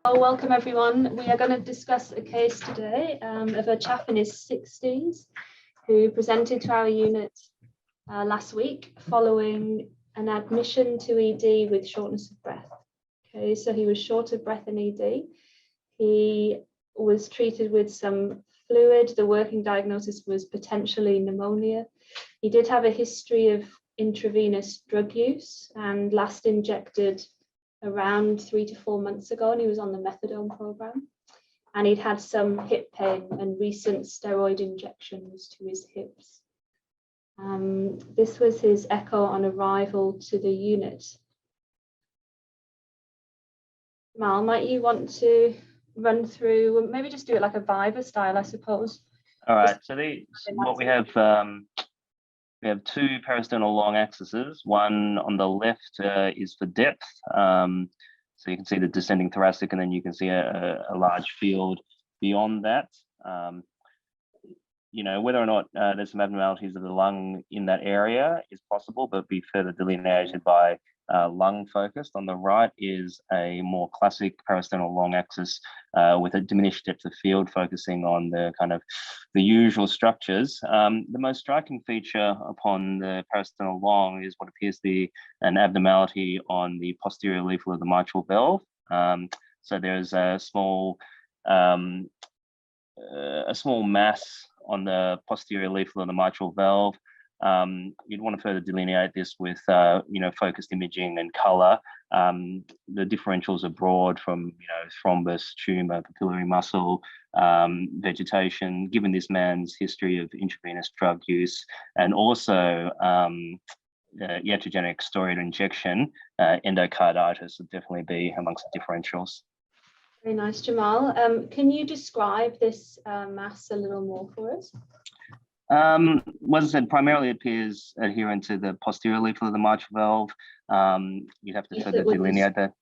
Well, welcome everyone. We are going to discuss a case today of a chap in his 60s who presented to our unit last week following an admission to ED with shortness of breath. Okay, so he was short of breath in ED. He was treated with some fluid. The working diagnosis was potentially pneumonia. He did have a history of intravenous drug use and last injected around 3 to 4 months ago, and he was on the methadone program, and he'd had some hip pain and recent steroid injections to his hips. This was his echo on arrival to the unit. Mal, might you want to run through, maybe just do it like a Viva style, I suppose? All right, so what we have two parasternal long axes. One on the left is for depth. So you can see the descending thoracic, and then you can see a large field beyond that. Whether or not there's some abnormalities of the lung in that area is possible, but be further delineated by lung focused. On the right is a more classic parasternal long axis with a diminished depth of field, focusing on the kind of the usual structures. The most striking feature upon the parasternal long is what appears to be an abnormality on the posterior leaflet of the mitral valve. So there's a small mass on the posterior leaflet of the mitral valve. You'd want to further delineate this with focused imaging and color. The differentials are broad from thrombus, tumor, papillary muscle, vegetation, given this man's history of intravenous drug use, and also iatrogenic steroid injection. Endocarditis would definitely be amongst the differentials. Very nice, Jamal. Can you describe this mass a little more for us? As I said, primarily appears adherent to the posterior leaflet of the mitral valve. You'd have to further delineate that.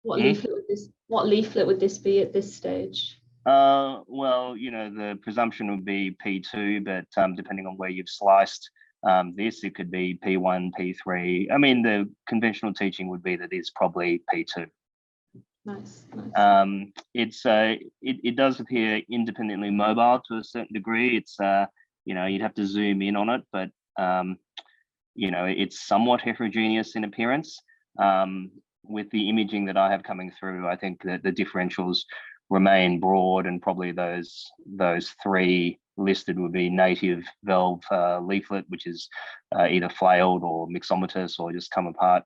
What leaflet would this be at this stage? Well, the presumption would be P2, but depending on where you've sliced this, it could be P1, P3. I mean, the conventional teaching would be that it's probably P2. Nice. It does appear independently mobile to a certain degree. It's you'd have to zoom in on it, but it's somewhat heterogeneous in appearance. With the imaging that I have coming through, I think that the differentials remain broad, and probably those three listed would be native valve leaflet, which is either flailed or myxomatous or just come apart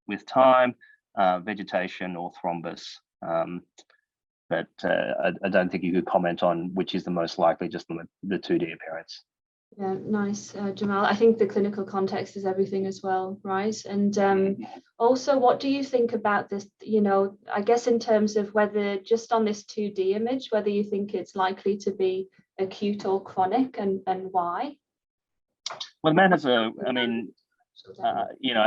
with time, vegetation or thrombus. But I don't think you could comment on which is the most likely, just the 2D appearance. Yeah, nice, Jamal. I think the clinical context is everything as well, right? And also, what do you think about this, I guess in terms of whether just on this 2D image, whether you think it's likely to be acute or chronic, and why? Well, the man has I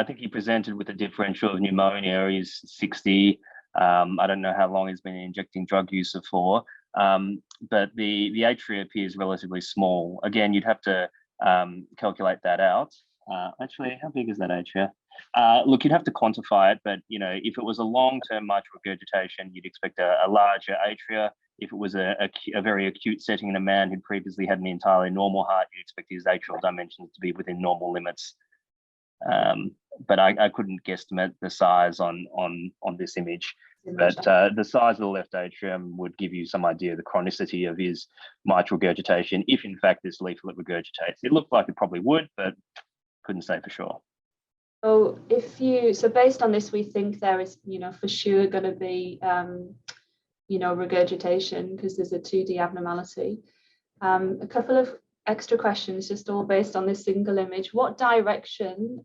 think he presented with a differential of pneumonia. He's 60. I don't know how long he's been injecting drug use for, but the atria appears relatively small. Again, you'd have to calculate that out. Actually, how big is that atria? Look, you'd have to quantify it, but if it was a long-term mitral regurgitation, you'd expect a larger atria. If it was a very acute setting in a man who'd previously had an entirely normal heart, you'd expect his atrial dimensions to be within normal limits. But I couldn't guesstimate the size on this image. But the size of the left atrium would give you some idea of the chronicity of his mitral regurgitation, if in fact this leaflet regurgitates. It looked like it probably would, but couldn't say for sure. So based on this, we think there is, for sure going to be, regurgitation because there's a 2D abnormality. A couple of extra questions, just all based on this single image. What direction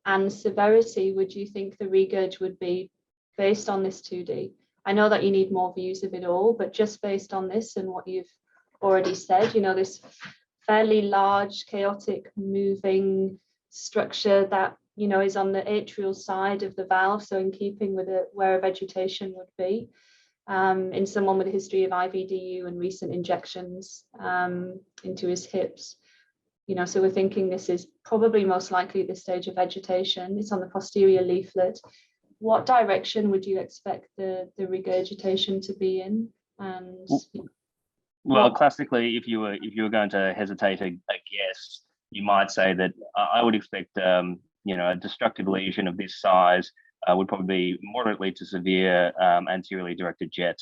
and severity would you think the regurg would be based on this 2D? I know that you need more views of it all, but just based on this and what you've already said, this fairly large, chaotic, moving structure that, is on the atrial side of the valve, so in keeping with where a vegetation would be, in someone with a history of IVDU and recent injections into his hips. So we're thinking this is probably most likely at this stage of vegetation. It's on the posterior leaflet. what direction would you expect the regurgitation to be in? And well, classically, if you were going to hesitate a guess, you might say that I would expect a destructive lesion of this size would probably be moderately to severe anteriorly directed jet.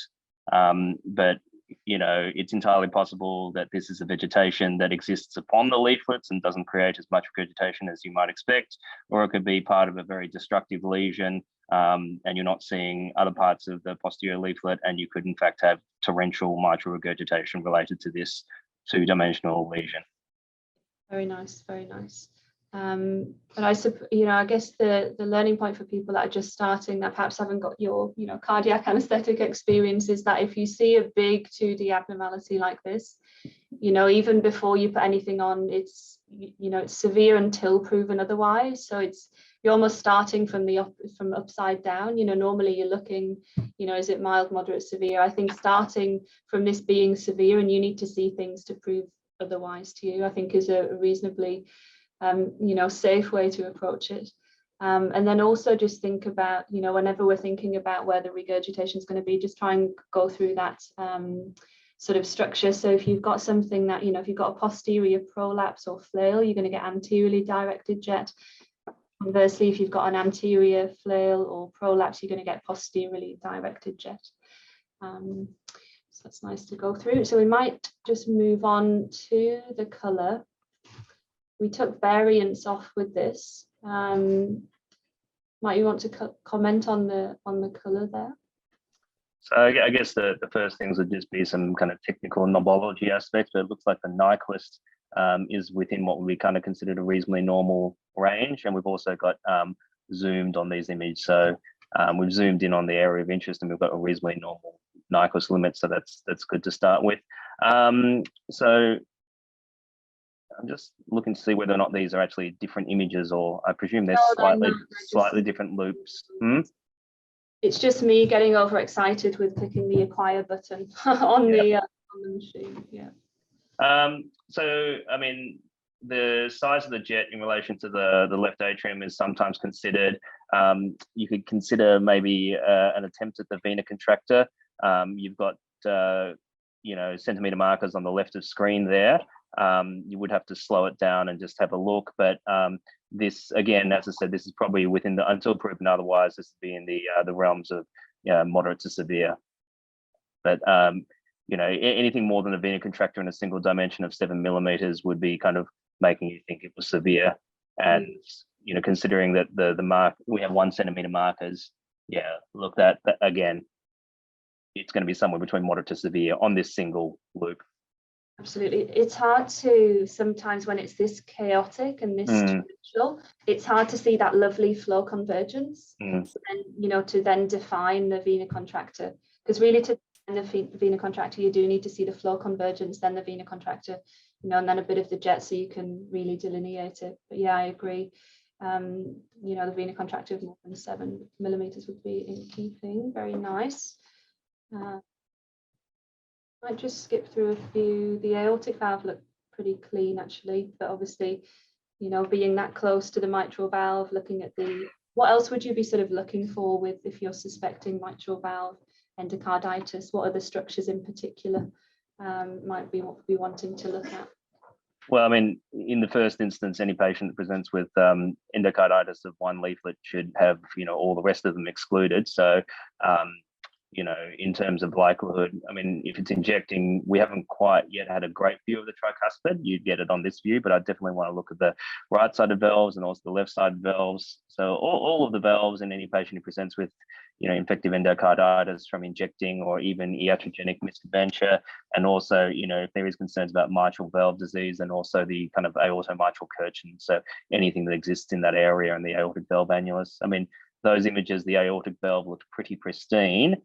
But it's entirely possible that this is a vegetation that exists upon the leaflets and doesn't create as much regurgitation as you might expect, or it could be part of a very destructive lesion, and you're not seeing other parts of the posterior leaflet, and you could in fact have torrential mitral regurgitation related to this two-dimensional lesion. Very nice, very nice. But I guess the learning point for people that are just starting, that perhaps haven't got your cardiac anesthetic experience, is that if you see a big 2D abnormality like this, even before you put anything on, it's severe until proven otherwise. So you're almost starting from upside down. Normally you're looking, is it mild, moderate, severe? I think starting from this being severe, and you need to see things to prove otherwise to you, I think is a reasonably safe way to approach it. And then also just think about, whenever we're thinking about where the regurgitation is going to be, just try and go through that sort of structure. So if you've got something that, if you've got a posterior prolapse or flail, you're going to get anteriorly directed jet. Conversely, if you've got an anterior flail or prolapse, you're going to get posteriorly directed jet. So that's nice to go through. So we might just move on to the colour. We took variance off with this. Might you want to comment on the colour there? So I guess the first things would just be some kind of technical knobology aspects, but it looks like the Nyquist is within what would be kind of considered a reasonably normal range, and we've also got zoomed on these images. So we've zoomed in on the area of interest, and we've got a reasonably normal Nyquist limit. So that's good to start with. So I'm just looking to see whether or not these are actually different images, or I presume they're slightly different loops. It's just me getting overexcited with clicking the acquire button on the machine. Yeah. So I mean, the size of the jet in relation to the left atrium is sometimes considered. You could consider maybe an attempt at the vena contractor. You've got centimeter markers on the left of screen there. You would have to slow it down and just have a look, but this, again, as I said, this is probably within the, until proven otherwise, this would be in the realms of moderate to severe. But anything more than a vena contractor in a single dimension of 7 millimeters would be kind of making you think it was severe. And considering that the mark, we have 1 centimeter markers, look, that again, it's going to be somewhere between moderate to severe on this single loop. Absolutely. It's hard to sometimes, when it's this chaotic and this torrential, it's hard to see that lovely flow convergence. And to then define the vena contractor, because really to define the vena contractor, you do need to see the flow convergence, then the vena contractor, and then a bit of the jet, so you can really delineate it. But yeah, I agree. The vena contractor of more than 7 millimeters would be in keeping. Very nice. Might just skip through a few. The aortic valve looked pretty clean actually, but obviously, being that close to the mitral valve, looking at what else would you be sort of looking for with, if you're suspecting mitral valve endocarditis? What are the structures in particular might be wanting to look at? Well, I mean, in the first instance, any patient that presents with endocarditis of one leaflet should have, all the rest of them excluded. So, in terms of likelihood, I mean, if it's injecting, we haven't quite yet had a great view of the tricuspid. You'd get it on this view, but I definitely want to look at the right-sided valves and also the left-sided valves. So all of the valves in any patient who presents with, infective endocarditis from injecting, or even iatrogenic misadventure, and also, if there is concerns about mitral valve disease, and also the kind of aortomitral curtain, so anything that exists in that area and the aortic valve annulus. I mean, those images, the aortic valve looked pretty pristine.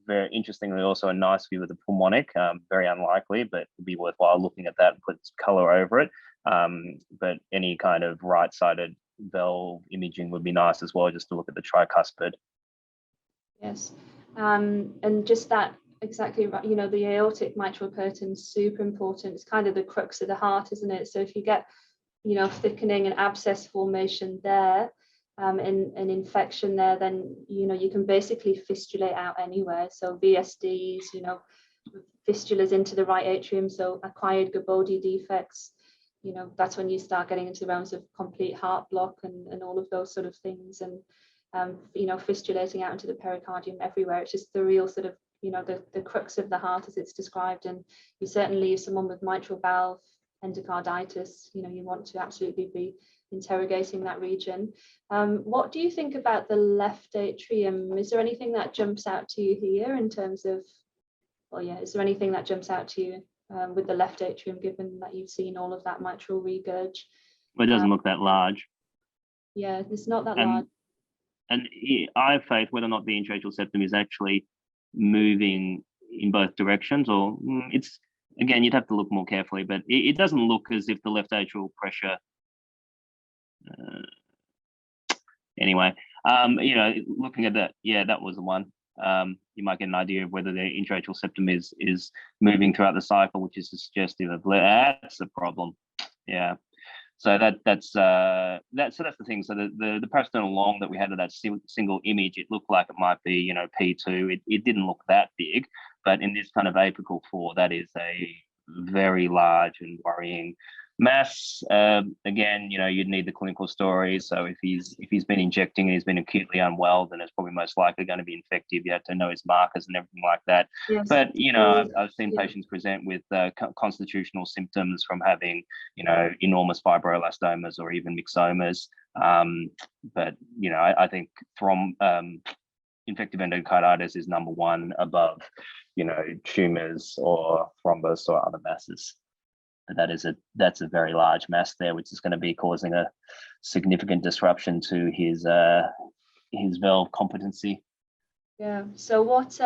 Very interestingly, also a nice view of the pulmonic, very unlikely, but it would be worthwhile looking at that and put color over it. But any kind of right-sided valve imaging would be nice as well, just to look at the tricuspid. Yes, and just that, exactly right. The aortic mitral curtain is super important. It's kind of the crux of the heart, isn't it? So if you get, thickening and abscess formation there, an infection there, then you can basically fistulate out anywhere. So VSDs, fistulas into the right atrium, so acquired Gabodi defects, that's when you start getting into the realms of complete heart block and all of those sort of things, and fistulating out into the pericardium everywhere. It's just the real sort of the crux of the heart as it's described. And you certainly, if someone with mitral valve endocarditis, you want to absolutely be interrogating that region. What do you think about the left atrium? Is there anything that jumps out to you here in terms of, is there anything that jumps out to you with the left atrium, given that you've seen all of that mitral regurg? Well, it doesn't look that large. Yeah, it's not that large. And I have faith whether or not the intraatrial septum is actually moving in both directions, or it's, again, you'd have to look more carefully, but it doesn't look as if the left atrial pressure, anyway, looking at that, that was the one. You might get an idea of whether the intraatrial septum is moving throughout the cycle, which is suggestive of that's the problem. Yeah. So that's the thing. So the parasternal long that we had of that single image, it looked like it might be P2. It didn't look that big, but in this kind of apical 4, that is a very large and worrying mass. Again, you'd need the clinical story. So if he's been injecting and he's been acutely unwell, then it's probably most likely going to be infective. You have to know his markers and everything like that. Yes. But I've seen patients present with constitutional symptoms from having enormous fibroelastomas or even myxomas. But I think infective endocarditis is number one above tumors or thrombus or other masses. But that's a very large mass there, which is going to be causing a significant disruption to his valve competency. Yeah. So what?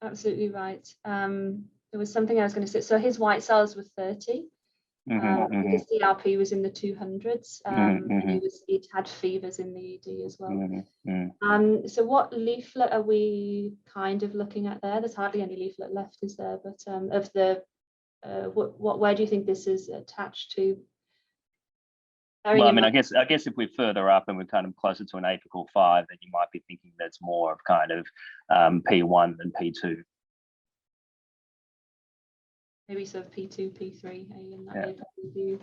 Absolutely right. There was something I was going to say. So his white cells were 30. His CRP was in the 200s. And he'd had fevers in the ED as well. So what leaflet are we kind of looking at there? There's hardly any leaflet left, is there? But of the where do you think this is attached to? Well, I mean, I guess if we're further up and we're kind of closer to an apical 5, then you might be thinking that's more of kind of P1 than P2. Maybe sort of P2, P3 in that apical view.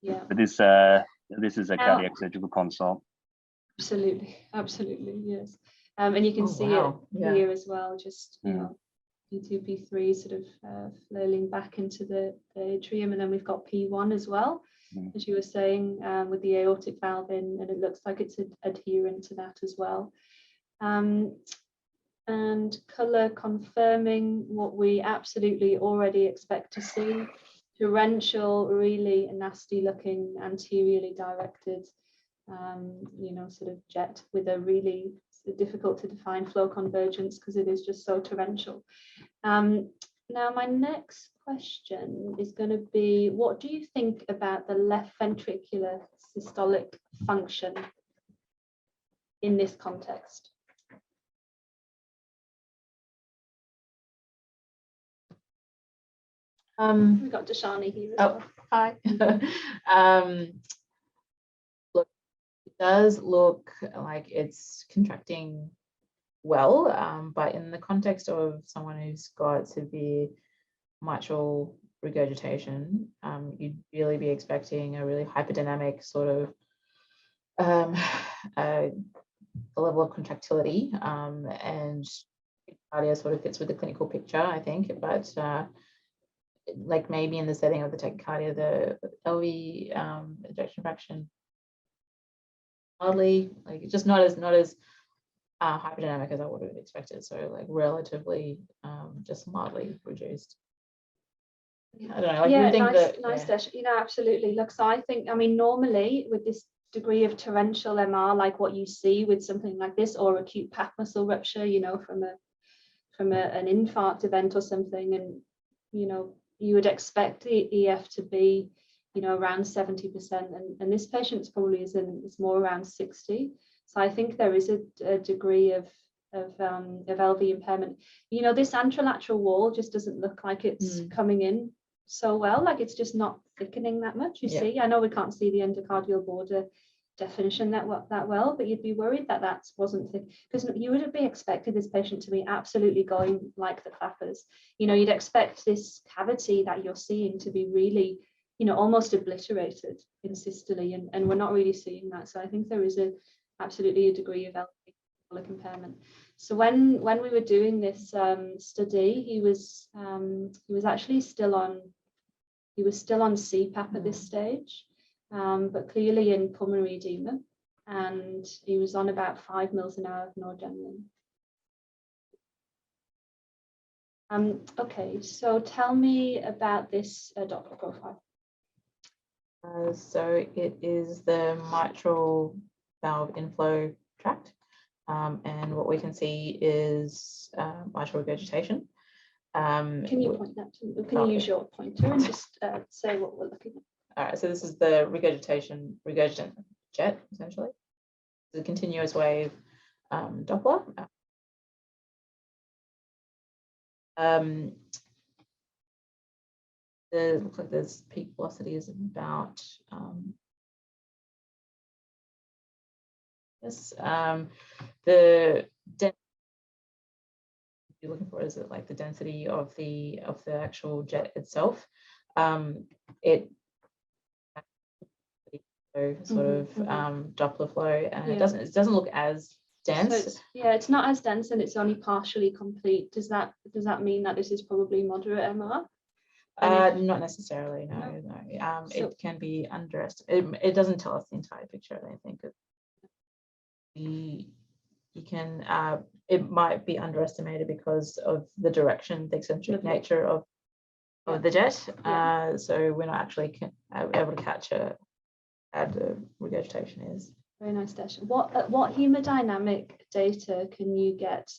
Yeah. But this is a cardiac surgical consult. Absolutely, yes. And you can see it here as well. Just P2, P3 sort of flailing back into the atrium, and then we've got P1 as well, as you were saying, with the aortic valve in, and it looks like it's adherent to that as well. And colour confirming what we absolutely already expect to see: torrential, really nasty looking, anteriorly directed, sort of jet with a really difficult to define flow convergence because it is just so torrential. Now my next question is going to be, what do you think about the left ventricular systolic function in this context? We've got Dashani here as well. Hi. Look, it does look like it's contracting well, but in the context of someone who's got severe mitral regurgitation, you'd really be expecting a really hyperdynamic sort of a level of contractility, and cardia sort of fits with the clinical picture, I think, but like maybe in the setting of the tachycardia, the LV ejection fraction hardly, like just not as hyperdynamic as I would have expected. So like relatively just mildly reduced. I don't know. Like, yeah, nice Dash. Absolutely. Look, so I think, I mean, normally with this degree of torrential MR, like what you see with something like this, or acute pack muscle rupture, from an infarct event or something, and you would expect the EF to be, around 70%, and this patient's probably is more around 60. So I think there is a degree of LV impairment. This anterolateral wall just doesn't look like it's coming in so well, like it's just not thickening that much. You see, I know we can't see the endocardial border definition that well, but you'd be worried that that wasn't thick, because you would be expected this patient to be absolutely going like the clappers. You know, you'd expect this cavity that you're seeing to be really, you know, almost obliterated in systole, and we're not really seeing that. So I think there is absolutely a degree of alveolar impairment. So when we were doing this study, he was actually still on CPAP at this stage, but clearly in pulmonary edema, and he was on about 5 mils an hour of noradrenaline. Okay, so tell me about this Doppler profile. So it is the mitral valve inflow tract, and what we can see is mitral regurgitation. Can you point that to me? Can you use your pointer and just say what we're looking at? All right, so this is the regurgitant jet, essentially. It's a continuous wave Doppler. It looks like there's peak velocity is about the density you're looking for is it like the density of the actual jet itself. It sort of Doppler flow, and it doesn't look as dense. So it's not as dense, and it's only partially complete. Does that mean that this is probably moderate MR? Not necessarily, no. So, it can be underestimated. It doesn't tell us the entire picture, I don't think. You can, it might be underestimated because of the direction, the eccentric nature of the jet. So we're not actually able to catch how the regurgitation is. Very nice, Dash. What hemodynamic data can you get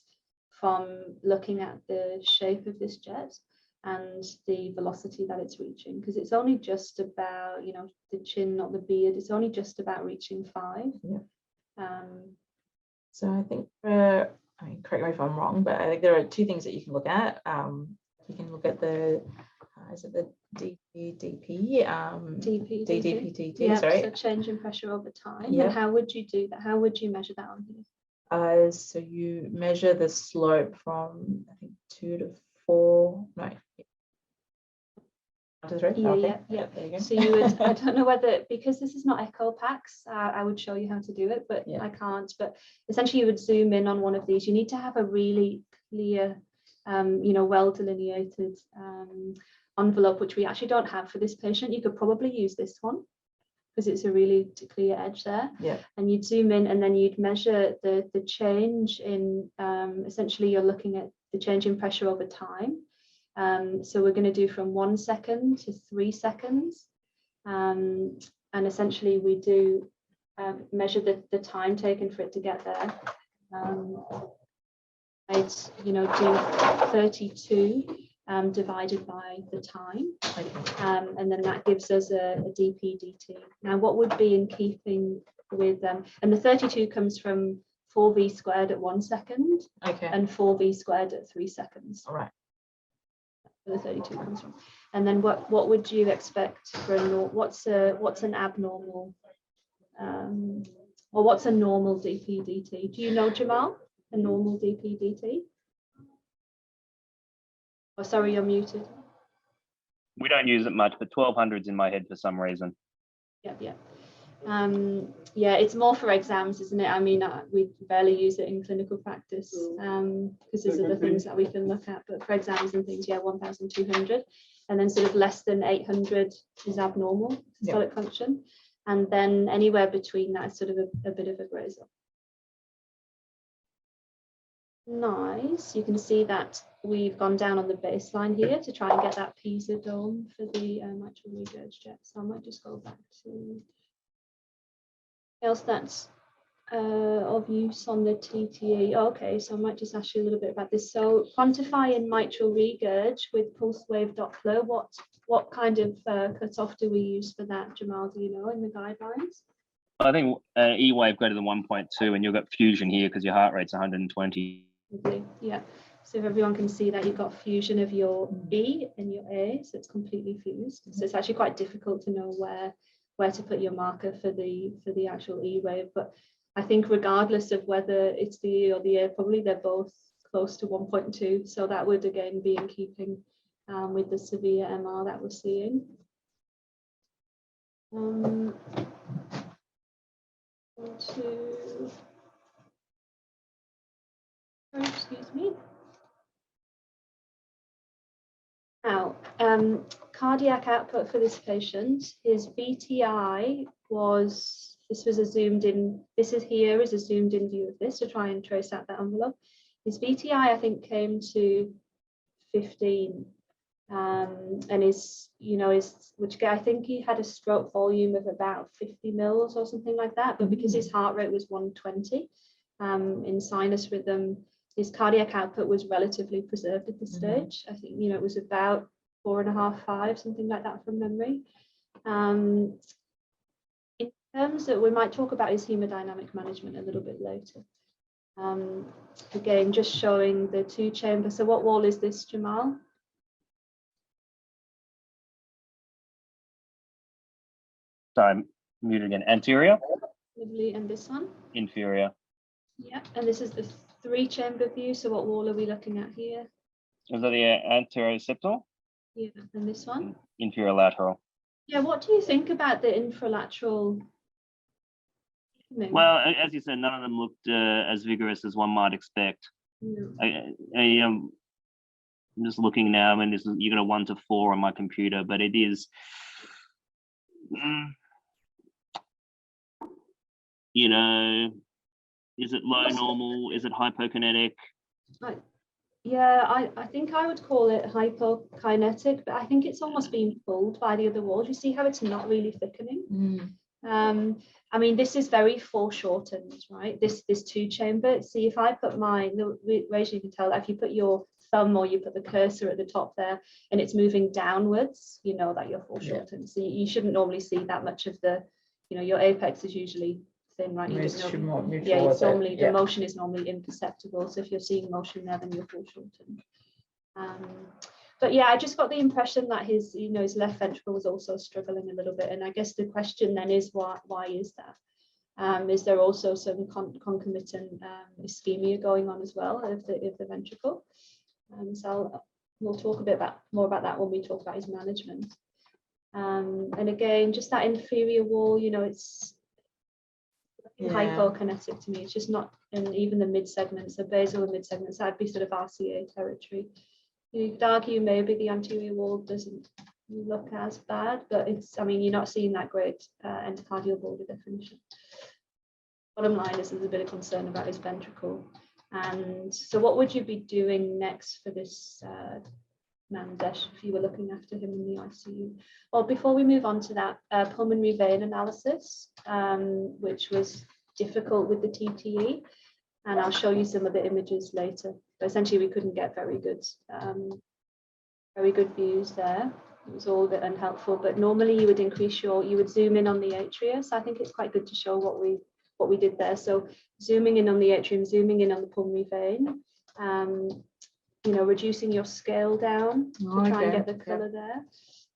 from looking at the shape of this jet and the velocity that it's reaching? Because it's only just about, you know, the chin, not the beard, it's only just about reaching 5. So I think, I mean, correct me if I'm wrong, but I think there are 2 things that you can look at. You can look at the, is it the DPDP? DPDT, sorry. So change in pressure over time. And how would you do that? How would you measure that on here? So you measure the slope from, I think, 2 to 4, no. Yeah. So you would, I don't know whether, because this is not echo packs, I would show you how to do it, but I can't. But essentially you would zoom in on one of these. You need to have a really clear, you know, well delineated envelope, which we actually don't have for this patient. You could probably use this one because it's a really clear edge there. And you'd zoom in, and then you'd measure the change in, essentially you're looking at the change in pressure over time. So we're going to do from 1 second to 3 seconds, and essentially we do measure the time taken for it to get there. I'd, you know, do 32 divided by the time, and then that gives us a dp/dt. Now, what would be in keeping with and the 32 comes from 4v squared at 1 second, and 4v squared at 3 seconds. All right. The 32 comes from, and then what would you expect for what's an abnormal or what's a normal dp/dt? Do you know, Jamal, a normal dp/dt? Oh, sorry, you're muted. We don't use it much, but 1200's in my head for some reason. Yeah, it's more for exams, isn't it? I mean, we barely use it in clinical practice because there's other things that we can look at, but for exams and things, 1200, and then sort of less than 800 is abnormal systolic function, and then anywhere between that is sort of a bit of a grey zone. Nice. You can see that we've gone down on the baseline here to try and get that piezo dome for the mitral regurg jet. So I might just go back to else that's of use on the TTE. Okay, so I might just ask you a little bit about this. So quantifying mitral regurg with pulse wave Doppler, what kind of cutoff do we use for that, Jamal? Do you know in the guidelines? I think E wave greater than 1.2, and you'll get fusion here because your heart rate's 120. Yeah. So if everyone can see that you've got fusion of your B and your A, so it's completely fused. So it's actually quite difficult to know where to put your marker for the actual E wave. But I think regardless of whether it's the E or the A, probably they're both close to 1.2. So that would again be in keeping with the severe MR that we're seeing. Excuse me. Now, cardiac output for this patient, his VTI was, this was a zoomed in, this is here is a zoomed in view of this to try and trace out that envelope. His VTI, I think, came to 15. And which I think he had a stroke volume of about 50 mils or something like that, but because his heart rate was 120 in sinus rhythm, his cardiac output was relatively preserved at this stage. I think, it was about 4.5, 5, something like that from memory. In terms of, we might talk about his hemodynamic management a little bit later. Again, just showing the 2 chambers. So what wall is this, Jamal? So I'm muted again. Anterior? Lovely, and this one? Inferior. Yeah, and this is the 3-chamber view. So what wall are we looking at here? Is that the anterior septal? Yeah, and this one? Inferior lateral. Yeah, what do you think about the infralateral? Well, as you said, none of them looked as vigorous as one might expect. No. I'm just looking now. I mean, you got a 1 to 4 on my computer, but it is, is it low normal? Is it hypokinetic? Yeah, I think I would call it hypokinetic, but I think it's almost being pulled by the other walls. You see how it's not really thickening? I mean, this is very foreshortened, right? This 2-chamber. See, if I put the way you can tell that if you put your thumb or you put the cursor at the top there and it's moving downwards, you know that you're foreshortened. So you shouldn't normally see that much of the, your apex is usually thin, right? It's normally, the motion is normally imperceptible. So if you're seeing motion there, then you're foreshortened. But yeah, I just got the impression that his left ventricle was also struggling a little bit. And I guess the question then is, why is that? Is there also some concomitant ischemia going on as well of the ventricle? So we'll talk a bit more about that when we talk about his management. And again, just that inferior wall, it's hypokinetic to me. It's just not, and even the mid segments, the basal and mid segments, that'd be sort of RCA territory. You could argue maybe the anterior wall doesn't look as bad, but you're not seeing that great endocardial border definition. Bottom line is there's a bit of concern about his ventricle. And so what would you be doing next for this man, Desh, if you were looking after him in the ICU? Well, before we move on to that, pulmonary vein analysis, which was difficult with the TTE, and I'll show you some of the images later. But essentially, we couldn't get very good views there. It was all a bit unhelpful. But normally, you would zoom in on the atria. So I think it's quite good to show what we did there. So zooming in on the atrium, zooming in on the pulmonary vein, reducing your scale down to try and get the color there.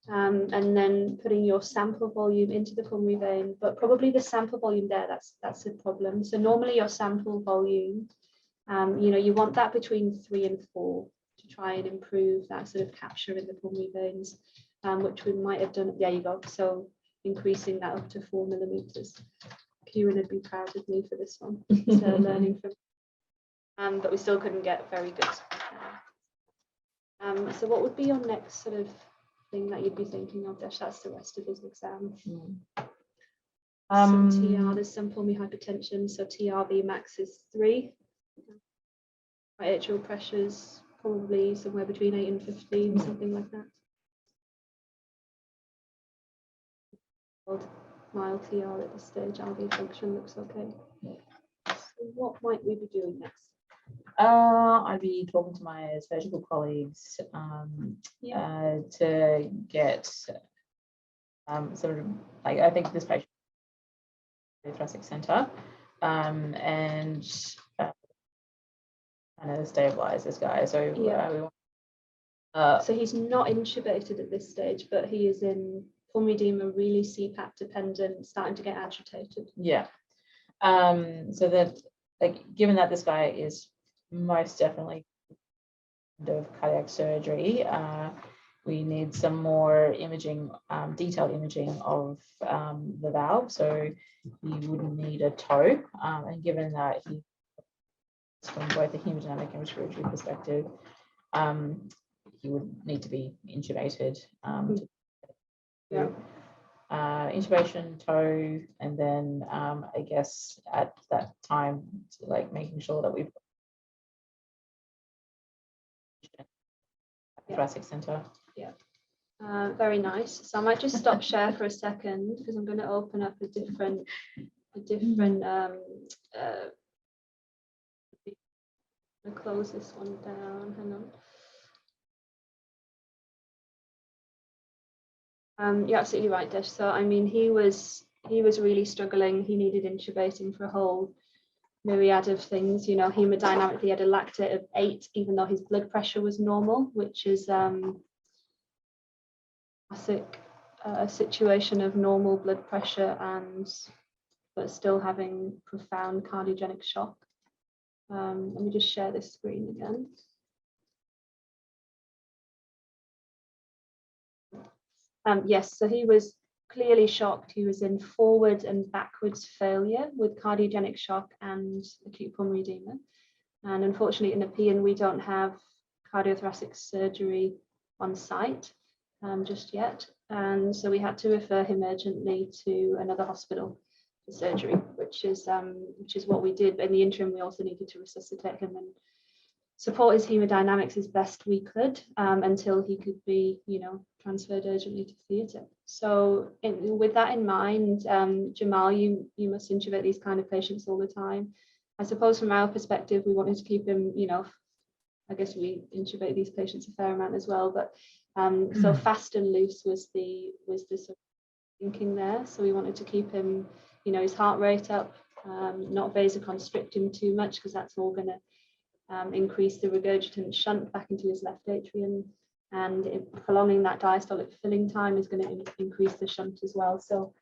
And then putting your sample volume into the pulmonary vein, but probably the sample volume there, that's a problem. So normally your sample volume, you want that between 3 and 4 to try and improve that sort of capture in the pulmonary veins, which we might have done. There you go. So increasing that up to 4 millimeters. Kieran would be proud of me for this one. So learning from, but we still couldn't get very good. So what would be your next sort of thing that you'd be thinking of, Desh? That's the rest of his exam. Some TR, there's some pulmonary hypertension, so TRV max is 3. Right atrial pressures probably somewhere between 8 and 15, something like that. Mild TR at this stage, RV function looks okay. So what might we be doing next? I'd be talking to my surgical colleagues to get sort of like, I think this patient is the thoracic center, and kind of stabilize this guy. So Yeah. we want, So he's not intubated at this stage, but he is in pulmonary edema, really CPAP dependent, starting to get agitated. yeah. So that, like, given that this guy is most definitely of cardiac surgery, we need some more imaging, detailed imaging of the valve. So you would need a tow, and given that he, from both a hemodynamic and respiratory perspective, he would need to be intubated. Yeah. Intubation, tow, and then I guess at that time, like making sure that we've thoracic center. Yeah. Very nice. So I might just stop share for a second because I'm going to open up a different I'll close this one down. Hang on. You're absolutely right, Desh. So I mean, he was really struggling. He needed intubating for a whole myriad of things. You know, hemodynamically, he had a lactate of 8, even though his blood pressure was normal, which is classic situation of normal blood pressure but still having profound cardiogenic shock. Let me just share this screen again. Yes, so he was clearly shocked. He was in forward and backwards failure with cardiogenic shock and acute pulmonary edema. And unfortunately, in Nepean, we don't have cardiothoracic surgery on site just yet. And so we had to refer him urgently to another hospital for surgery, which is what we did. But in the interim, we also needed to resuscitate him and support his hemodynamics as best we could until he could be, transferred urgently to theatre. So with that in mind, Jamal, you must intubate these kind of patients all the time. I suppose from our perspective, we wanted to keep him, I guess we intubate these patients a fair amount as well, but so fast and loose was the sort of thinking there. So we wanted to keep him, his heart rate up, not vasoconstrict him too much, because that's all going to increase the regurgitant shunt back into his left atrium, and prolonging that diastolic filling time is going to increase the shunt as well. So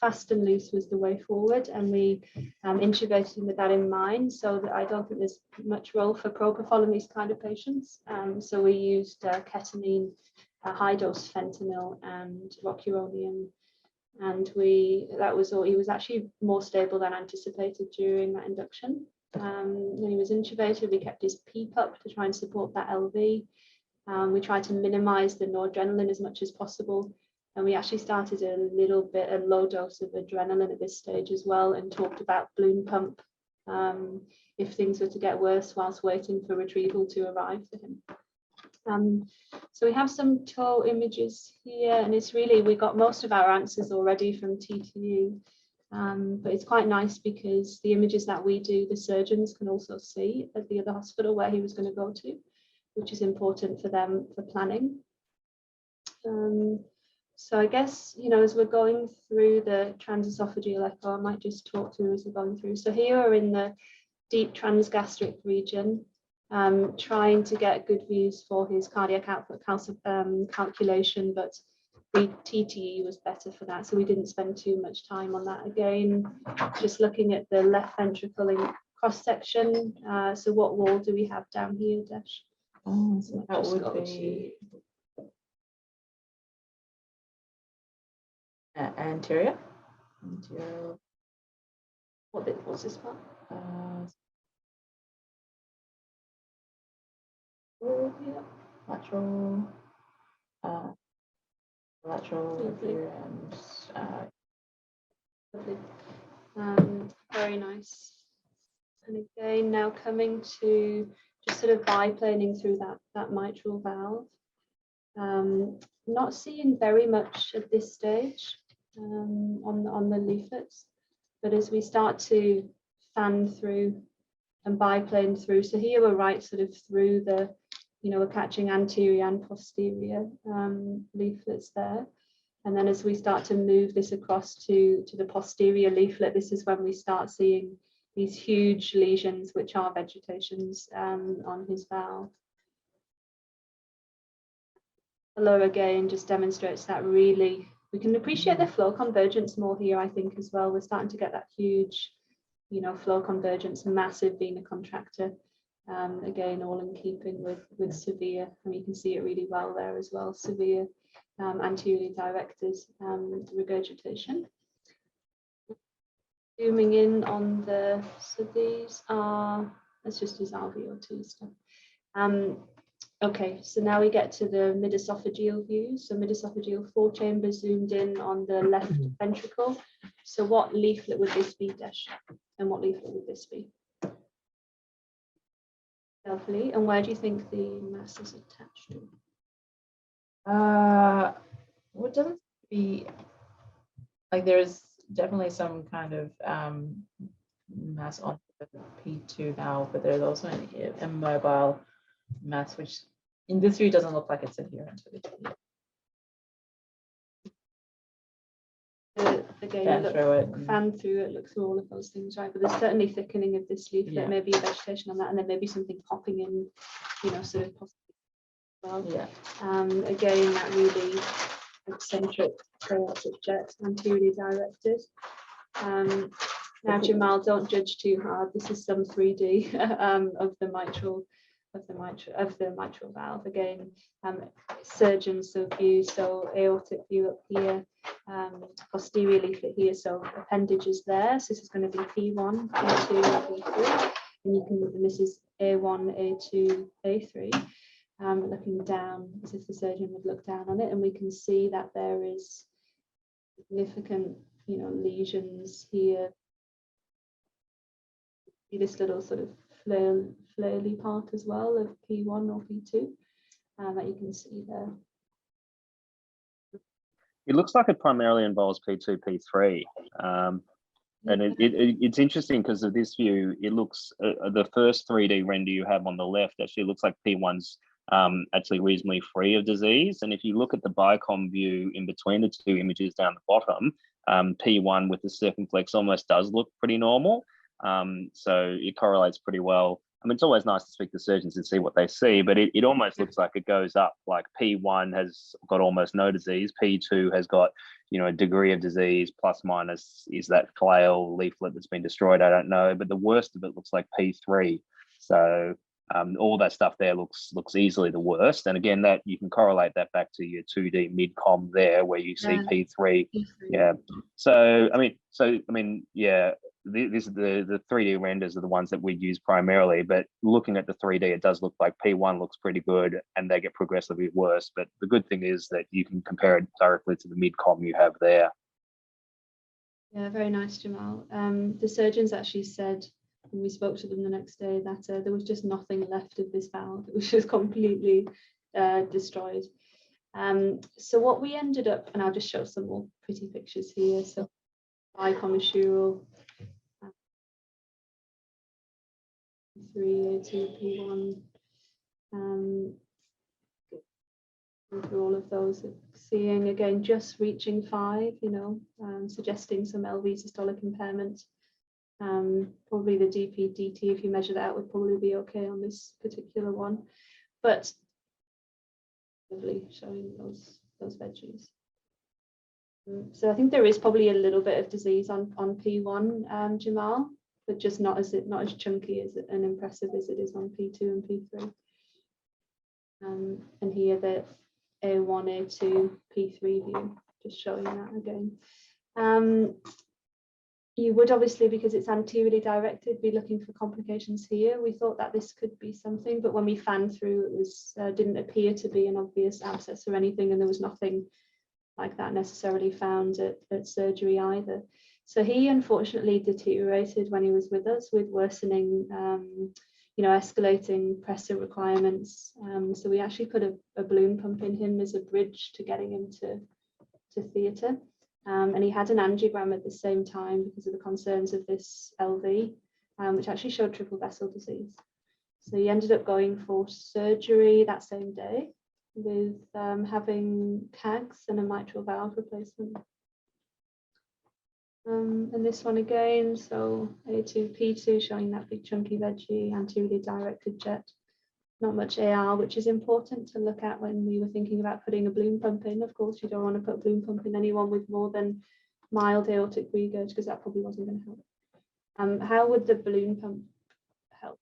fast and loose was the way forward, and we intubated him with that in mind, so that I don't think there's much role for propofol in these kind of patients. So we used ketamine, high dose fentanyl, and rocuronium, and that was all. He was actually more stable than anticipated during that induction. When he was intubated, we kept his PEEP up to try and support that LV. We tried to minimize the noradrenaline as much as possible. And we actually started a low dose of adrenaline at this stage as well, and talked about balloon pump if things were to get worse whilst waiting for retrieval to arrive for him. So we have some toe images here, and it's really, we got most of our answers already from TTU. But it's quite nice because the images that we do, the surgeons can also see at the other hospital where he was going to go to, which is important for them for planning. So I guess, as we're going through the transesophageal echo, I might just talk through as we're going through. So here we're in the deep transgastric region, trying to get good views for his cardiac output calculation, but the TTE was better for that, so we didn't spend too much time on that. Again, just looking at the left ventricle in cross section. So what wall do we have down here, Desh? So that would be anterior. What's this part? Yeah. Lateral here, and very nice. And again, now coming to just sort of biplaning through that mitral valve. Not seeing very much at this stage on the leaflets, but as we start to fan through and biplane through, so here we're right sort of through the, we're catching anterior and posterior leaflets there. And then as we start to move this across to the posterior leaflet, this is when we start seeing these huge lesions, which are vegetations on his valve. Below again just demonstrates that really we can appreciate the flow convergence more here, I think, as well. We're starting to get that huge, you know, flow convergence, massive vena contractor. Again, all in keeping with severe, and you can see it really well there as well, severe anteriorly directed regurgitation. Zooming in on the, so these are, let's just use alveolar stuff. Okay, so now we get to the mid-esophageal view. So mid-esophageal, 4 chambers zoomed in on the left ventricle. So what leaflet would this be, Desh? And what leaflet would this be? Carefully. And where do you think the mass is attached to? Well, it doesn't be like there's definitely some kind of mass on the P2 valve, but there's also an immobile mass, which in this view doesn't look like it's adherent to the Again, fan through it, look through all of those things, right? But there's certainly thickening of this leaflet, maybe vegetation on that, and then maybe something popping in, you know, sort of possibly well. Yeah. Again, that really eccentric chaotic jet, anteriorly directed. Now, Jamal, don't judge too hard. This is some 3D of the mitral valve. Again, surgeons so view, so aortic view up here, posterior leaflet here, so appendages there. So this is going to be P1, P2, P3, and you can, and this is A1, A2, A3. Looking down as if the surgeon would look down on it, and we can see that there is significant, you know, lesions here. See this little sort of flare-y part as well of P1 or P2 that you can see there. It looks like it primarily involves P2, P3. And it's interesting because of this view, it looks, the first 3D render you have on the left actually looks like P1's actually reasonably free of disease. And if you look at the BICOM view in between the two images down the bottom, P1 with the circumflex almost does look pretty normal. So it correlates pretty well. I mean, it's always nice to speak to surgeons and see what they see, but it almost looks like it goes up. Like P1 has got almost no disease. P2 has got, you know, a degree of disease, plus minus is that flail leaflet that's been destroyed. I don't know, but the worst of it looks like P3. So all that stuff there looks easily the worst. And again, that you can correlate that back to your 2D mid-com there, where you see P3. Yeah. So I mean, yeah. The 3D renders are the ones that we use primarily, but looking at the 3D, it does look like P1 looks pretty good and they get progressively worse. But the good thing is that you can compare it directly to the mid-com you have there. Yeah, very nice, Jamal. The surgeons actually said when we spoke to them the next day that there was just nothing left of this valve. It was just completely destroyed. So what we ended up, and I'll just show some more pretty pictures here. So bicommisural, 3, A2, P1, through all of those, seeing again just reaching 5, you know, suggesting some LV systolic impairment. Probably the DP DT, if you measure that out, would probably be okay on this particular one, but lovely showing those veggies. So I think there is probably a little bit of disease on P1, Jamal, but just not as chunky as and impressive as it is on P2 and P3. And here the A1, A2, P3 view, just showing that again. You would obviously, because it's anteriorly directed, be looking for complications here. We thought that this could be something, but when we fanned through, it was didn't appear to be an obvious abscess or anything, and there was nothing like that necessarily found at surgery either. So he unfortunately deteriorated when he was with us with worsening, you know, escalating pressure requirements. So we actually put a balloon pump in him as a bridge to getting him to theatre. And he had an angiogram at the same time because of the concerns of this LV, which actually showed triple vessel disease. So he ended up going for surgery that same day with having CAGs and a mitral valve replacement. And this one again, so A2, P2 showing that big chunky veggie, anteriorly directed jet. Not much AR, which is important to look at when we were thinking about putting a balloon pump in. Of course, you don't want to put a balloon pump in anyone with more than mild aortic regurg, because that probably wasn't going to help. How would the balloon pump help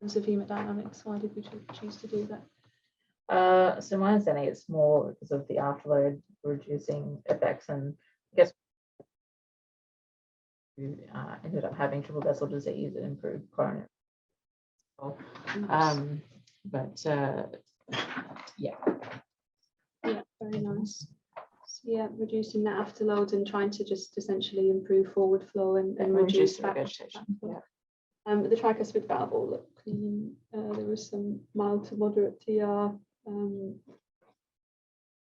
in terms of hemodynamics? Why did we choose to do that? So my understanding it's more because of the afterload reducing effects, and I guess you ended up having triple vessel disease and improved coronary. But yeah, very nice. So, yeah, reducing that afterload and trying to just essentially improve forward flow and reduce regurgitation. Yeah. The tricuspid valve all looked clean. There was some mild to moderate TR,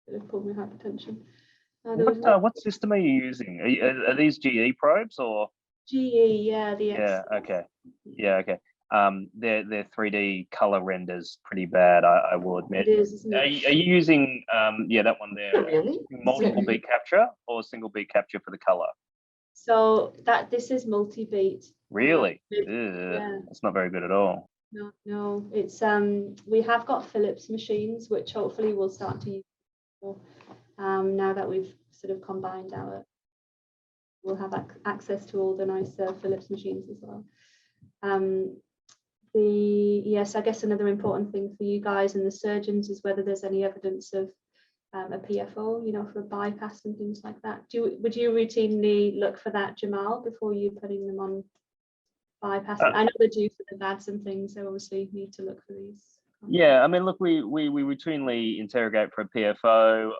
bit of pulmonary hypertension. What system are you using? Are these GE probes or? GE, yeah, okay. Yeah, okay. Their 3D color renders pretty bad, I will admit. It is, isn't it? Are you using that one there? Really? Multiple beat capture or single beat capture for the color? So this is multi-beat. Really? Yeah. That's not very good at all. No, it's we have got Philips machines, which hopefully we'll start to use more, now that we've sort of combined we'll have access to all the nice Philips machines as well. Yes, I guess another important thing for you guys and the surgeons is whether there's any evidence of a PFO, for a bypass and things like that. Would you routinely look for that, Jamal, before you putting them on bypass? I know they do for the VADs and things, so obviously need to look for these. Yeah, I mean, look, we routinely interrogate for a PFO.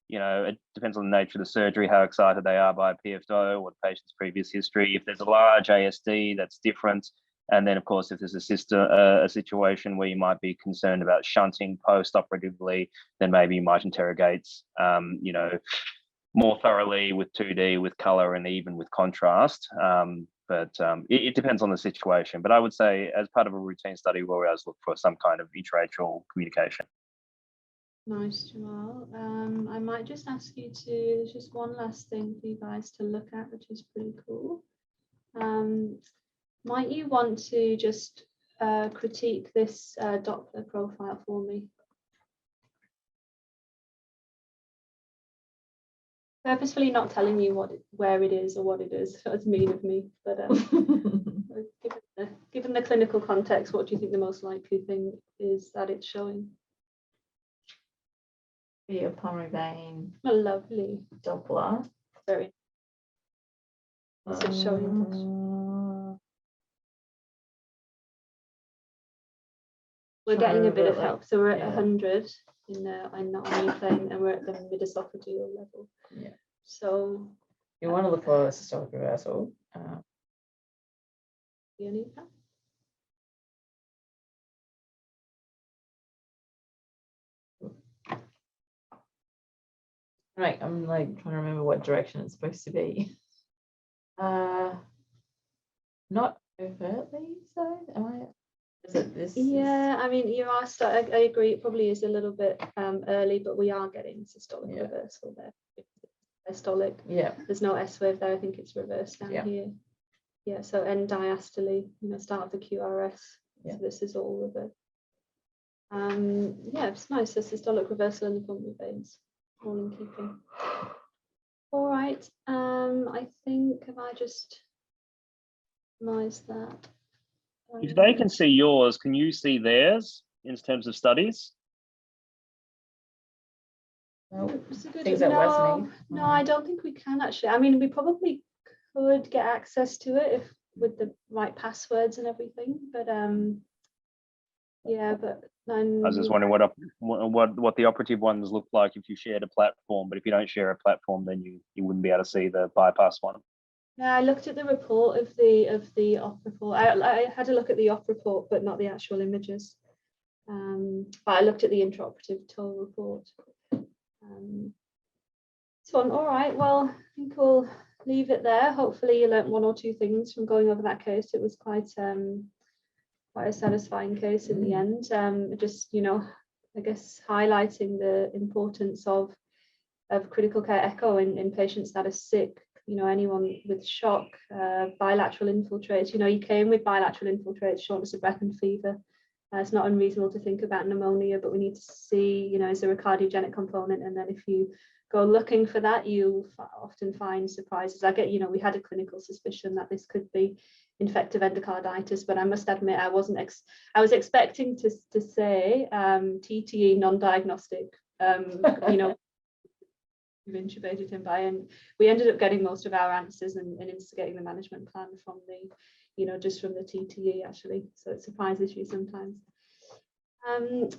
It depends on the nature of the surgery, how excited they are by a PFO, what the patient's previous history. If there's a large ASD, that's different. And then, of course, if there's a situation where you might be concerned about shunting post-operatively, then maybe you might interrogate, more thoroughly with 2D, with color, and even with contrast. But it depends on the situation. But I would say, as part of a routine study, we'll always look for some kind of intra-atrial communication. Nice, Jamal. I might just ask you to, there's just one last thing for you guys to look at, which is pretty cool. Might you want to just critique this Doppler profile for me? Purposefully not telling you where it is or what it is. That's mean of me. But given the clinical context, what do you think the most likely thing is that it's showing? Be a pulmonary vein. Oh, lovely. Doppler. Very. What's it showing? We're getting a bit of help. So we're at 100 in the plane, and we're at the mid-esophageal level. Yeah. So you want to look for a systolic reversal. You need that? Right, I'm like trying to remember what direction it's supposed to be. Not overtly so, am I? Is it this? Yeah, I mean, you are. I agree. It probably is a little bit early, but we are getting systolic reversal there. Systolic. Yeah. There's no S wave there. I think it's reversed down here. Yeah. So end diastole. Start of the QRS. Yeah. So this is all reversed. Yeah, it's nice. There's systolic reversal in the pulmonary veins. All in keeping. All right. I think if I just minimize that. If they can see yours, can you see theirs in terms of studies? No, no, I don't think we can actually. I mean, we probably could get access to it if with the right passwords and everything, but yeah, but then I was just wondering what the operative ones look like if you shared a platform, but if you don't share a platform, then you wouldn't be able to see the bypass one. Yeah, I looked at the report of the op report. I had a look at the op report, but not the actual images. But I looked at the intraoperative toll report. So all right, well, I think we'll leave it there. Hopefully you learnt one or two things from going over that case. It was quite a satisfying case in the end. Just, I guess highlighting the importance of of critical care echo in patients that are sick. You know, anyone with shock, bilateral infiltrates. You know, you came with bilateral infiltrates, shortness of breath and fever. It's not unreasonable to think about pneumonia, but we need to see, you know, is there a cardiogenic component? And then if you go looking for that, you'll often find surprises. You know, we had a clinical suspicion that this could be infective endocarditis, but I must admit I was expecting to say TTE non-diagnostic. You know, we've intubated him by, and we ended up getting most of our answers and instigating the management plan from the, you know, just from the TTE actually. So it surprises you sometimes.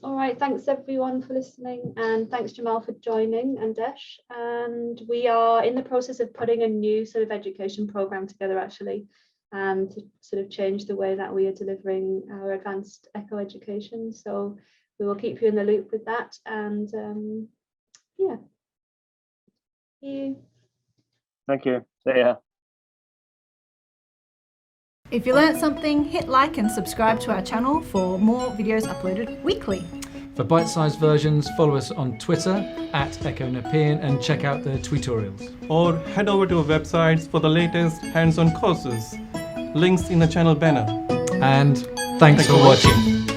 All right, thanks everyone for listening, and thanks Jamal for joining, and Desh. And we are in the process of putting a new sort of education program together actually, to sort of change the way that we are delivering our advanced echo education. So we will keep you in the loop with that, and yeah. Thank you. See ya. If you learnt something, hit like and subscribe to our channel for more videos uploaded weekly. For bite-sized versions, follow us on Twitter @EchoNepean and check out the tutorials. Or head over to our websites for the latest hands-on courses. Links in the channel banner. And thanks for watching.